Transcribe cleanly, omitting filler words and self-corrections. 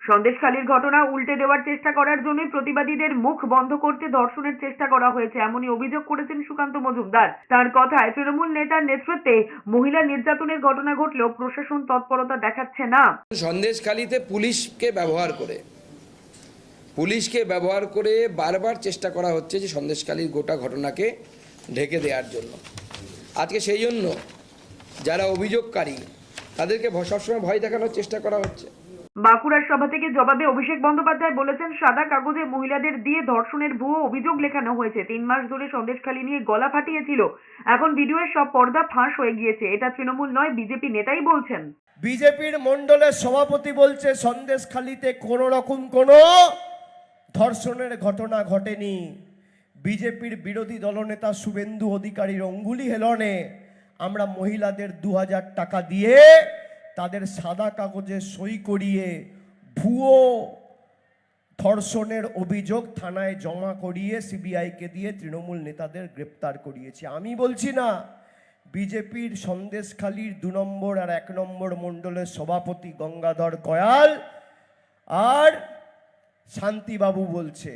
সন্দেশখালীর ঘটনা উল্টে দেওয়ার চেষ্টা করার জন্যই প্রতিবাদীদের মুখ বন্ধ করতে ধর্ষণের চেষ্টা করা হয়েছে, এমনই অভিযোগ করেছেন সুকান্ত মজুমদার। তার কথায়, তৃণমূল নেতার নেতৃত্বে মহিলা নির্যাতনের ঘটনা ঘটলেও প্রশাসন তৎপরতা দেখাচ্ছে না। সন্দেশখালীতে পুলিশকে ব্যবহার করে বারবার চেষ্টা করা হচ্ছে যে সন্দেশখালীর গোটা ঘটনাকে ঢেকে দেওয়ার জন্য। আজকে সেই জন্য যারা অভিযোগকারী তাদেরকে সবসময় ভয় দেখানোর চেষ্টা করা হচ্ছে। বাঁকুড়ার সভা থেকে জবাবে অভিষেক বন্দ্যোপাধ্যায় বলেছেন, সাদা কাগজে মহিলাদের দিয়ে ধর্ষণের ভুয়ো অভিযোগ লেখানো হয়েছে। 3 মাস ধরে সন্দেশখালী নিয়ে গলা ফাটিয়েছিল। এখন ভিডিওর সব পর্দা ফাঁস হয়ে গিয়েছে। এটা তৃণমূল নয়, বিজেপি নেতাই বলছেন। বিজেপির মণ্ডলের সভাপতি বলছে সন্দেশখালীতে কোনো রকম কোনো ধর্ষণের ঘটনা ঘটেনি। বিজেপির বিরোধী দলনেতা শুভেন্দু অধিকারীর অঙ্গুলি হেলনে আমরা মহিলাদের 2000 টাকা দিয়ে তাদের সাদা কাগজে সই করিয়ে ভুয়ো ধর্ষণের অভিযোগ থানায় জমা করিয়ে সিবিআইকে দিয়ে তৃণমূল নেতাদের গ্রেপ্তার করিয়েছি। আমি বলছি না, বিজেপির সন্দেশখালীর 2 নম্বর আর 1 নম্বর মণ্ডলের সভাপতি গঙ্গাধর কয়াল আর শান্তিবাবু বলছে।